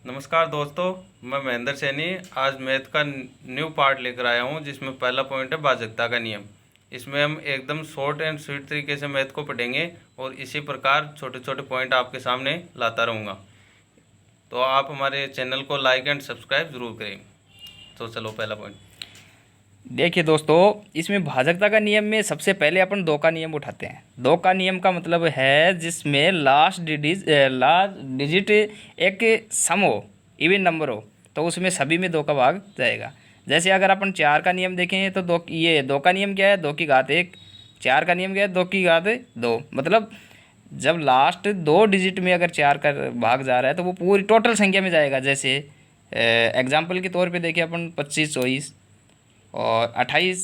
नमस्कार दोस्तों, मैं महेंद्र सैनी आज मैथ का न्यू पार्ट लेकर आया हूं, जिसमें पहला पॉइंट है भाजकता का नियम। इसमें हम एकदम शॉर्ट एंड स्वीट तरीके से मैथ को पढ़ेंगे और इसी प्रकार छोटे छोटे पॉइंट आपके सामने लाता रहूँगा। तो आप हमारे चैनल को लाइक एंड सब्सक्राइब ज़रूर करें। तो चलो पहला पॉइंट। देखिए दोस्तों, इसमें भाजकता का नियम में सबसे पहले अपन दो का नियम उठाते हैं। दो का नियम का मतलब है जिसमें लास्ट डिजिट एक सम हो, इवन नंबर हो, तो उसमें सभी में दो का भाग जाएगा। जैसे अगर अपन चार का नियम देखें तो दो का नियम क्या है, दो की घात एक। चार का नियम क्या है, दो की घात दो। मतलब जब लास्ट दो डिजिट में अगर चार का भाग जा रहा है तो वो पूरी टोटल संख्या में जाएगा। जैसे एग्जाम्पल के तौर पे देखें अपन 25 24 और 28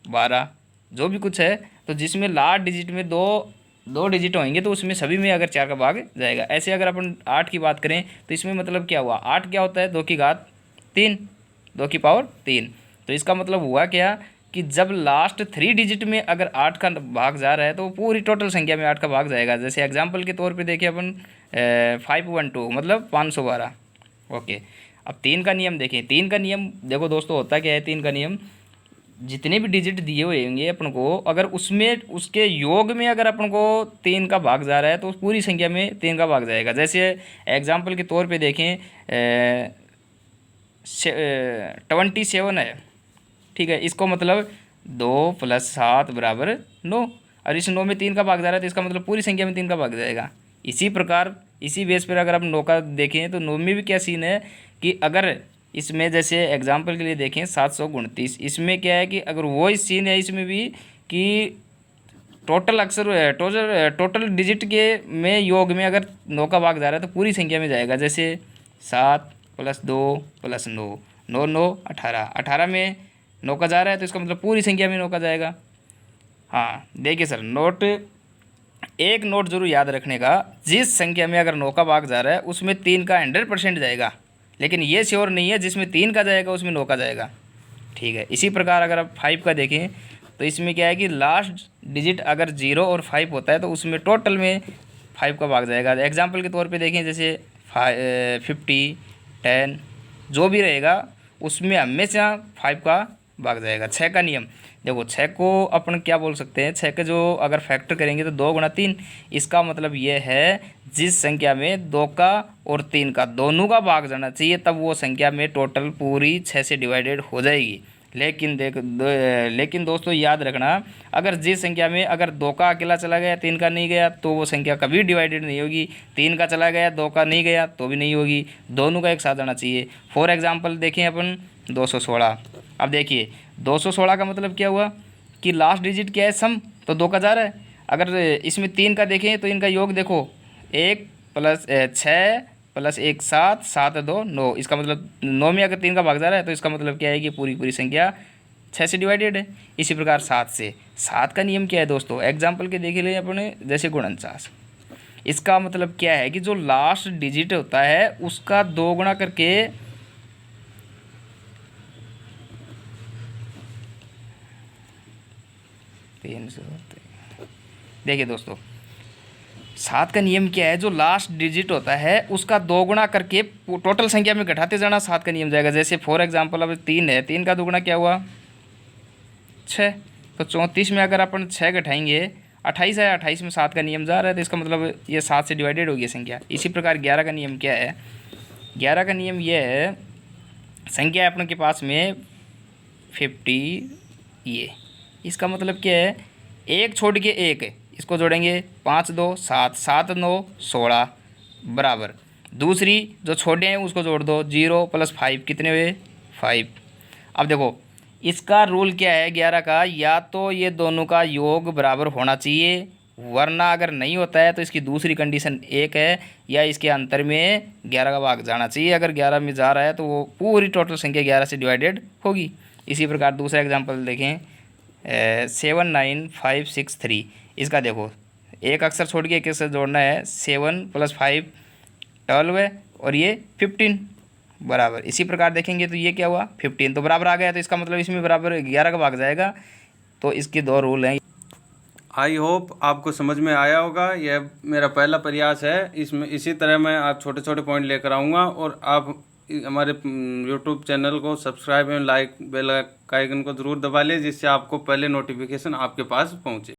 12 जो भी कुछ है, तो जिसमें लास्ट डिजिट में दो दो डिजिट होंगे तो उसमें सभी में अगर चार का भाग जाएगा। ऐसे अगर अपन आठ की बात करें तो इसमें मतलब क्या हुआ, आठ क्या होता है, दो की घात तीन, दो की पावर तीन। तो इसका मतलब हुआ क्या कि जब लास्ट थ्री डिजिट में अगर आठ का भाग जा रहा है तो पूरी टोटल संख्या में आठ का भाग जाएगा। जैसे एग्जाम्पल के तौर पे देखिए अपन 512 मतलब 512। ओके, अब तीन का नियम देखें। तीन का नियम देखो दोस्तों, होता क्या है, तीन का नियम जितने भी डिजिट दिए हुए होंगे अपन को, अगर उसमें उसके योग में अगर अपन को तीन का भाग जा रहा है तो पूरी संख्या में तीन का भाग जाएगा। जैसे एग्जाम्पल के तौर पे देखें 27 है, ठीक है। इसको मतलब 2 + 7 = 9, और इस 9 में तीन का भाग जा रहा है तो इसका मतलब पूरी संख्या में तीन का भाग जाएगा। इसी प्रकार इसी बेस पर अगर आप 9 का देखें तो 9 में भी क्या सीन है कि अगर इसमें जैसे एग्जाम्पल के लिए देखें 729, इसमें क्या है कि अगर वो इस सीन है इसमें भी कि टोटल अक्षर टोटल डिजिट के में योग में अगर 9 का भाग जा रहा है तो पूरी संख्या में जाएगा। जैसे 7 + 2 + 9, 9 9 18, 18 में 9 का जा रहा है तो इसका मतलब पूरी संख्या में 9 का जाएगा। हाँ देखिए सर, नोट एक नोट जरूर याद रखने का, जिस संख्या में अगर 9 का भाग जा रहा है उसमें तीन का 100% जाएगा, लेकिन ये श्योर नहीं है जिसमें तीन का जाएगा उसमें 9 का जाएगा, ठीक है। इसी प्रकार अगर आप 5 का देखें तो इसमें क्या है कि लास्ट डिजिट अगर 0 और 5 होता है तो उसमें टोटल में 5 का भाग जाएगा। एग्जाम्पल के तौर पे देखें जैसे 50 10 जो भी रहेगा उसमें हमेशा 5 का भाग जाएगा। 6 का नियम देखो, 6 को अपन क्या बोल सकते हैं, 6 के जो अगर फैक्टर करेंगे तो 2 × 3। इसका मतलब ये है जिस संख्या में 2 का और 3 का दोनों का भाग जाना चाहिए तब वो संख्या में टोटल पूरी 6 से डिवाइडेड हो जाएगी। लेकिन दोस्तों याद रखना, अगर जिस संख्या में अगर 2 का अकेला चला गया 3 का नहीं गया तो वो संख्या कभी डिवाइडेड नहीं होगी। 3 का चला गया 2 का नहीं गया तो भी नहीं होगी, दोनों का एक साथ आना चाहिए। फॉर एग्जाम्पल देखें अपन 216। अब देखिए 216 का मतलब क्या हुआ कि लास्ट डिजिट क्या है, सम, तो 2 का जा रहा है। अगर इसमें 3 का देखें तो इनका योग देखो, 1 + 6 + 1 7, 7 2 9। इसका मतलब 9 में अगर 3 का भाग जा रहा है तो इसका मतलब क्या है कि पूरी पूरी संख्या 6 से डिवाइडेड है। इसी प्रकार 7 से, 7 का नियम क्या है दोस्तों, एग्जाम्पल के देख लिए अपने जैसे 49। इसका मतलब क्या है कि जो लास्ट डिजिट होता है उसका 2 गुणा करके देखिए दोस्तों, 7 का नियम क्या है, जो लास्ट डिजिट होता है उसका 2 गुणा करके टोटल संख्या में घटाते जाना 7 का नियम जाएगा। जैसे फॉर एग्जांपल अब 3 है, 3 का 2 गुणा क्या हुआ 6, तो 34 में अगर अपन 6 घटाएंगे 28 है, 28 में 7 का नियम जा रहा है तो इसका मतलब ये 7 से डिवाइडेड होगी संख्या। इसी प्रकार 11 का नियम क्या है, 11 का नियम ये है, संख्या है अपने के पास में 50, ये इसका मतलब क्या है, एक छोड़ के एक है, इसको जोड़ेंगे 5 2 7, 7 9 16 बराबर। दूसरी जो छोटे हैं उसको जोड़ दो, 0 + 5 कितने हुए 5। अब देखो इसका रूल क्या है 11 का, या तो ये दोनों का योग बराबर होना चाहिए, वरना अगर नहीं होता है तो इसकी दूसरी कंडीशन एक है, या इसके अंतर में 11 का भाग जाना चाहिए। अगर 11 में जा रहा है तो वो पूरी टोटल संख्या 11 से डिवाइडेड होगी। इसी प्रकार दूसरा एग्जांपल देखें 79563। इसका देखो एक अक्षर छोड़ के एक अक्षर जोड़ना है, 7 + 5 12 है और ये 15 बराबर। इसी प्रकार देखेंगे तो ये क्या हुआ 15, तो बराबर आ गया, तो इसका मतलब इसमें बराबर 11 का भाग जाएगा। तो इसके दो रूल हैं। आई होप आपको समझ में आया होगा। यह मेरा पहला प्रयास है। इसमें इसी तरह मैं आप छोटे छोटे पॉइंट लेकर आऊँगा और आप हमारे यूट्यूब चैनल को सब्सक्राइब एवं लाइक बेल आइकन को ज़रूर दबा लें, जिससे आपको पहले नोटिफिकेशन आपके पास पहुँचे।